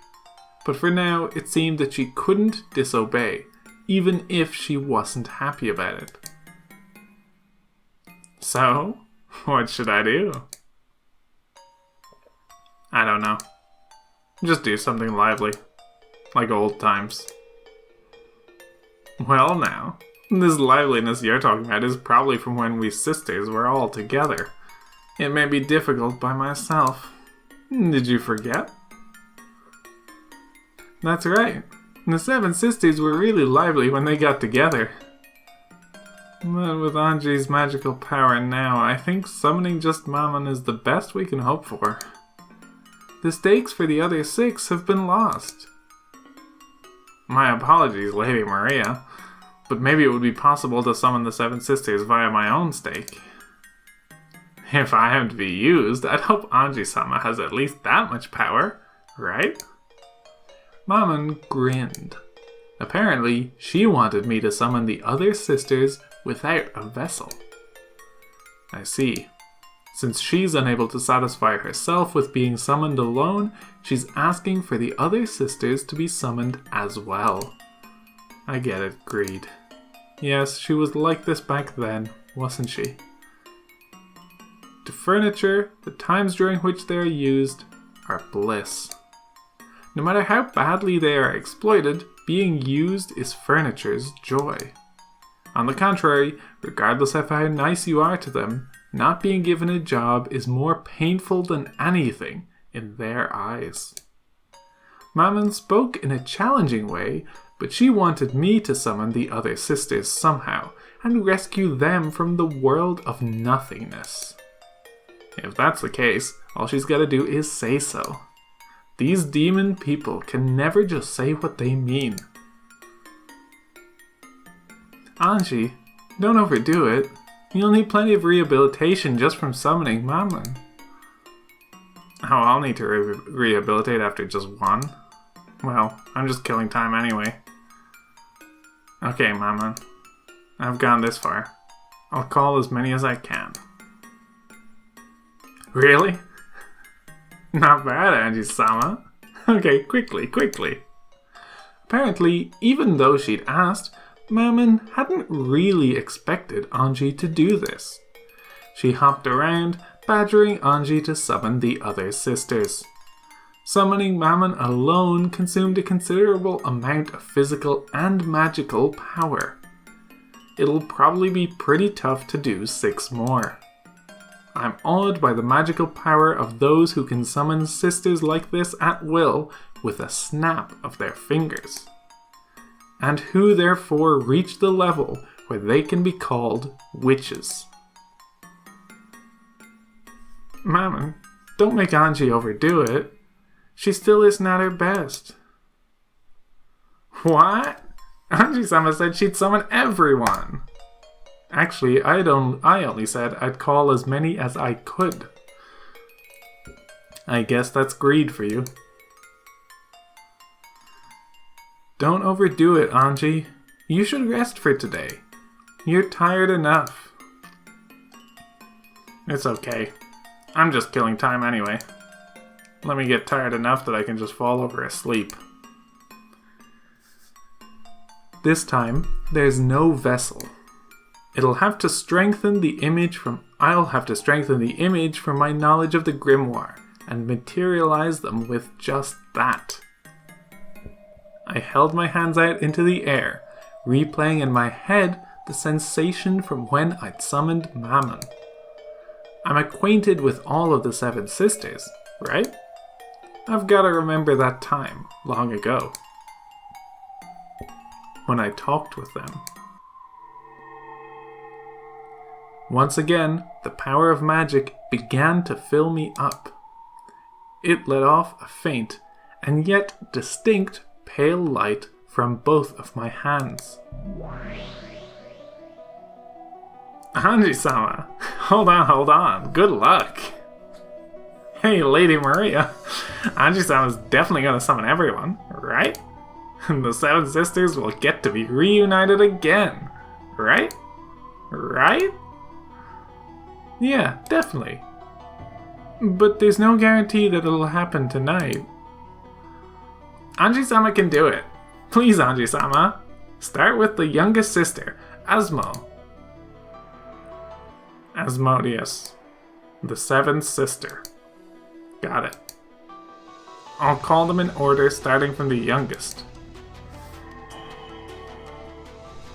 But for now, it seemed that she couldn't disobey, even if she wasn't happy about it. So, what should I do? I don't know. Just do something lively. Like old times. Well now, this liveliness you're talking about is probably from when we sisters were all together. It may be difficult by myself. Did you forget? That's right. The 7 sisters were really lively when they got together. But with Ange's magical power now, I think summoning just Mammon is the best we can hope for. The stakes for the other 6 have been lost. My apologies, Lady Maria, but maybe it would be possible to summon the 7 sisters via my own stake. If I am to be used, I'd hope Ange-sama has at least that much power, right? Mammon grinned. Apparently, she wanted me to summon the other sisters without a vessel. I see. Since she's unable to satisfy herself with being summoned alone, she's asking for the other sisters to be summoned as well. I get it, greed. Yes, she was like this back then, wasn't she? To furniture, the times during which they are used are bliss. No matter how badly they are exploited, being used is furniture's joy. On the contrary, regardless of how nice you are to them, not being given a job is more painful than anything in their eyes. Mammon spoke in a challenging way, but she wanted me to summon the other sisters somehow and rescue them from the world of nothingness. If that's the case, all she's got to do is say so. These demon people can never just say what they mean. Ange, don't overdo it. You'll need plenty of rehabilitation just from summoning Mammon. Oh, I'll need to rehabilitate after just one? Well, I'm just killing time anyway. Okay, Mammon. I've gone this far. I'll call as many as I can. Really? Not bad, Ange-sama. Okay, quickly. Apparently, even though she'd asked, Mammon hadn't really expected Ange to do this. She hopped around, badgering Ange to summon the other sisters. Summoning Mammon alone consumed a considerable amount of physical and magical power. It'll probably be pretty tough to do 6 more. I'm awed by the magical power of those who can summon sisters like this at will with a snap of their fingers, and who therefore reach the level where they can be called witches. Mammon, don't make Ange overdo it. She still isn't at her best. What? Ange-sama said she'd summon everyone. Actually, I only said I'd call as many as I could. I guess that's greed for you. Don't overdo it, Ange. You should rest for today. You're tired enough. It's okay. I'm just killing time anyway. Let me get tired enough that I can just fall over asleep. This time, there's no vessel. I'll have to strengthen the image from my knowledge of the grimoire and materialize them with just that. I held my hands out into the air, replaying in my head the sensation from when I'd summoned Mammon. I'm acquainted with all of the 7 sisters, right? I've got to remember that time, long ago, when I talked with them. Once again, the power of magic began to fill me up. It let off a faint, and yet distinct, pale light from both of my hands. Ange-sama, hold on, good luck. Hey, Lady Maria, Ange-sama's definitely gonna summon everyone, right? And the 7 sisters will get to be reunited again, right? Right? Yeah, definitely. But there's no guarantee that it'll happen tonight. Ange-sama can do it. Please, Ange-sama. Start with the youngest sister, Asmodeus. The 7th sister. Got it. I'll call them in order starting from the youngest.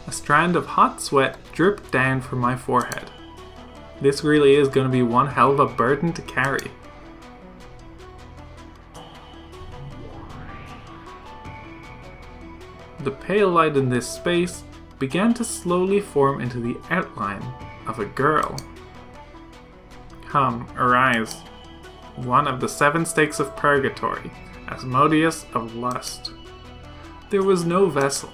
A strand of hot sweat dripped down from my forehead. This really is going to be one hell of a burden to carry. The pale light in this space began to slowly form into the outline of a girl. Come, arise. One of the 7 stakes of purgatory, Asmodeus of lust. There was no vessel.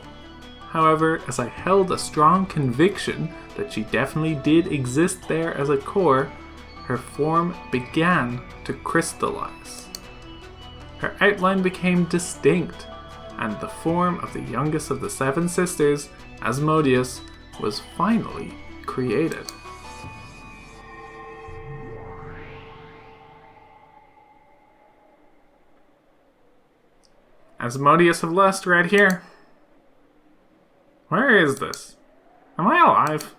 However, as I held a strong conviction that she definitely did exist there as a core, her form began to crystallize. Her outline became distinct, and the form of the youngest of the 7 sisters, Asmodeus, was finally created. Asmodeus of Lust right here. Where is this? Am I alive?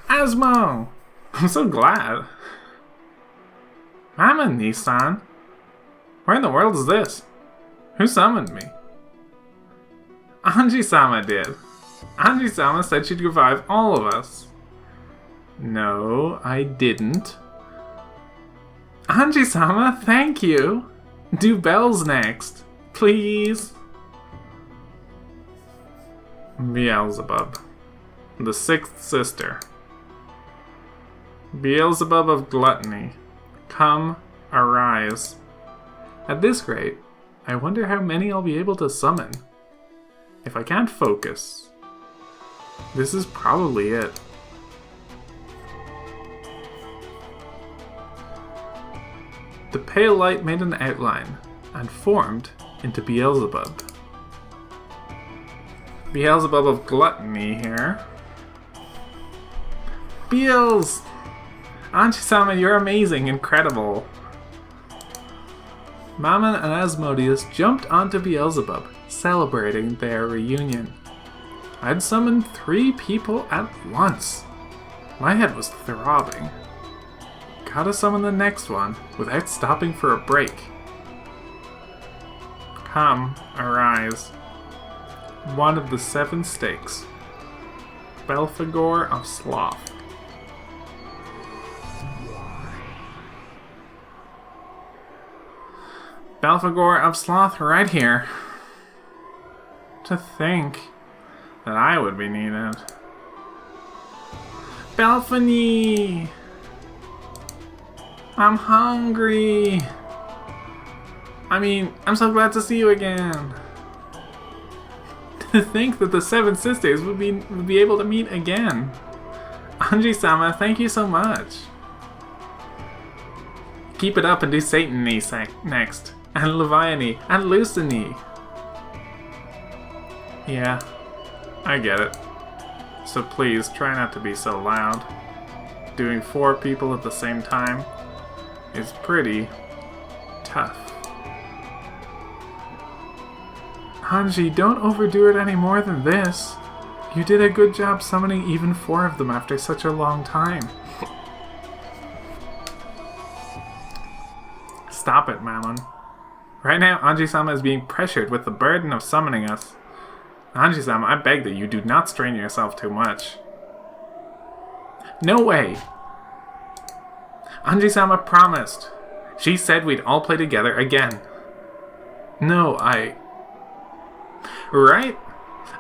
Asmo! I'm so glad. I'm a Nissan. Where in the world is this? Who summoned me? Ange-sama did. Ange-sama said she'd revive all of us. No, I didn't. Ange-sama, thank you. Do bells next, please. Beelzebub, the sixth sister. Beelzebub of gluttony, come, arise. At this rate, I wonder how many I'll be able to summon. If I can't focus, this is probably it. The pale light made an outline and formed into Beelzebub. Beelzebub of gluttony here. Beels! Ange-sama, you're amazing, incredible. Mammon and Asmodeus jumped onto Beelzebub, celebrating their reunion. I'd summoned 3 people at once. My head was throbbing. Gotta summon the next one without stopping for a break. Come, arise. One of the 7 stakes. Belphegor of Sloth. Belphegor of Sloth right here. To think that I would be needed. Belphany! I'm hungry! I'm so glad to see you again. To think that the 7 sisters would be able to meet again. Ange-sama, thank you so much. Keep it up and do Satany next. And Leviani, and Lucini. Yeah, I get it. So please, try not to be so loud. Doing 4 people at the same time is pretty tough. Ange, don't overdo it any more than this. You did a good job summoning even 4 of them after such a long time. Stop it, Mammon. Right now, Ange-sama is being pressured with the burden of summoning us. Ange-sama, I beg that you do not strain yourself too much. No way! Ange-sama promised. She said we'd all play together again. No, Right?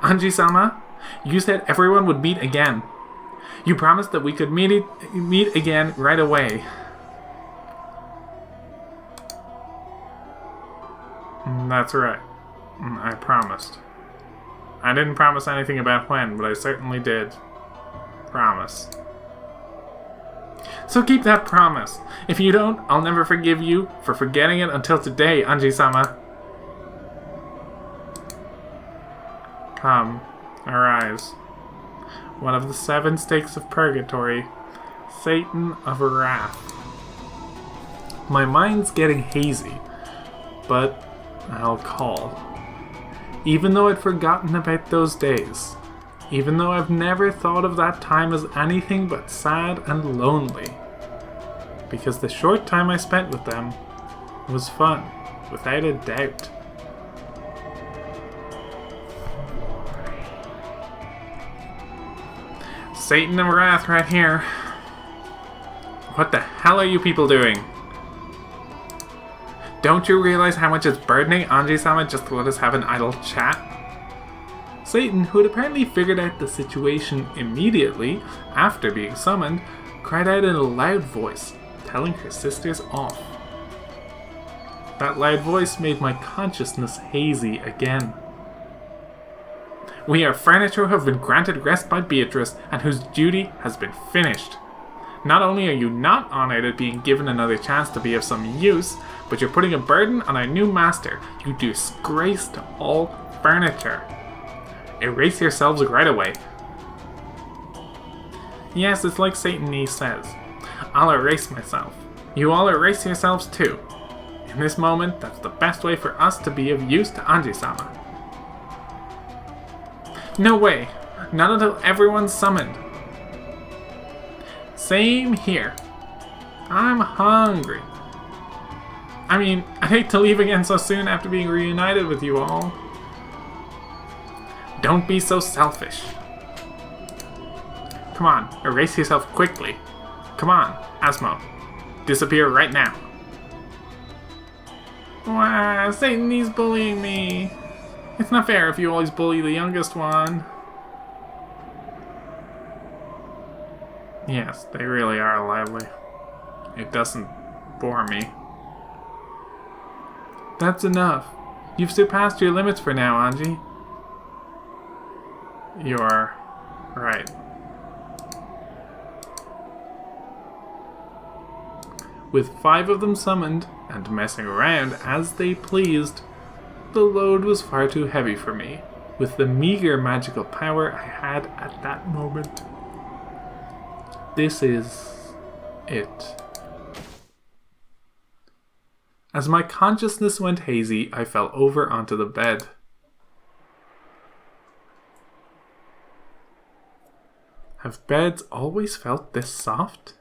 Ange-sama, you said everyone would meet again. You promised that we could meet again right away. That's right. I promised. I didn't promise anything about when, but I certainly did promise. So keep that promise. If you don't, I'll never forgive you for forgetting it until today, Ange-sama. Come, arise. One of the 7 stakes of purgatory, Satan of Wrath. My mind's getting hazy, but I'll call. Even though I'd forgotten about those days. Even though I've never thought of that time as anything but sad and lonely. Because the short time I spent with them was fun, without a doubt. Satan of Wrath right here. What the hell are you people doing? Don't you realize how much it's burdening Ange-sama just to let us have an idle chat? Satan, who had apparently figured out the situation immediately after being summoned, cried out in a loud voice, telling her sisters off. That loud voice made my consciousness hazy again. We are furniture who have been granted rest by Beatrice and whose duty has been finished. Not only are you not honored at being given another chance to be of some use, but you're putting a burden on our new master, you disgrace to all furniture. Erase yourselves right away. Yes, it's like Satany says. I'll erase myself. You all erase yourselves too. In this moment, that's the best way for us to be of use to Ange-sama. No way! Not until everyone's summoned. Same here. I'm hungry. I mean, I'd hate to leave again so soon after being reunited with you all. Don't be so selfish. Come on, erase yourself quickly. Come on, Asmo. Disappear right now. Wow, Satan, he's bullying me. It's not fair if you always bully the youngest one. Yes, they really are lively. It doesn't bore me. That's enough. You've surpassed your limits for now, Ange. You're right. With 5 of them summoned, and messing around as they pleased, the load was far too heavy for me, with the meager magical power I had at that moment. This is it. As my consciousness went hazy, I fell over onto the bed. Have beds always felt this soft?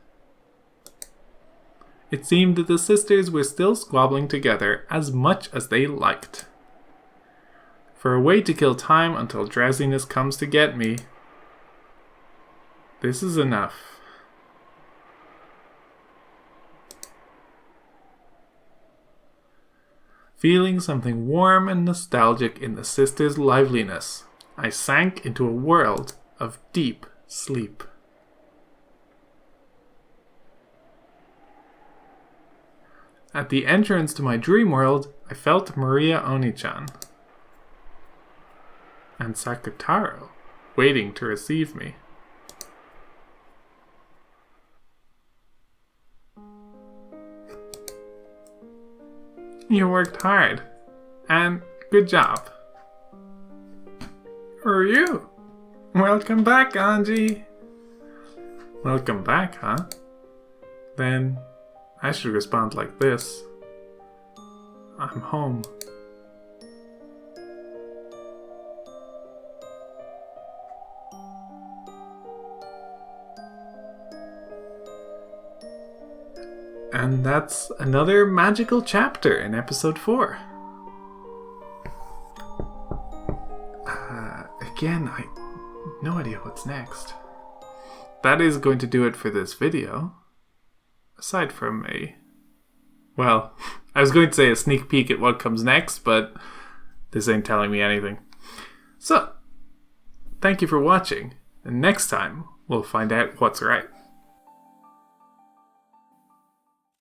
It seemed that the sisters were still squabbling together as much as they liked. For a way to kill time until drowsiness comes to get me, this is enough. Feeling something warm and nostalgic in the sisters' liveliness, I sank into a world of deep sleep. At the entrance to my dream world, I felt Maria Oni-chan and Sakutaro waiting to receive me. You worked hard, and good job. For you. Welcome back, Ange. Welcome back, huh? Then I should respond like this. I'm home. And that's another magical chapter in episode 4. Again, I have no idea what's next. That is going to do it for this video. Aside from well, I was going to say a sneak peek at what comes next, but this ain't telling me anything. So, thank you for watching, and next time we'll find out what's right.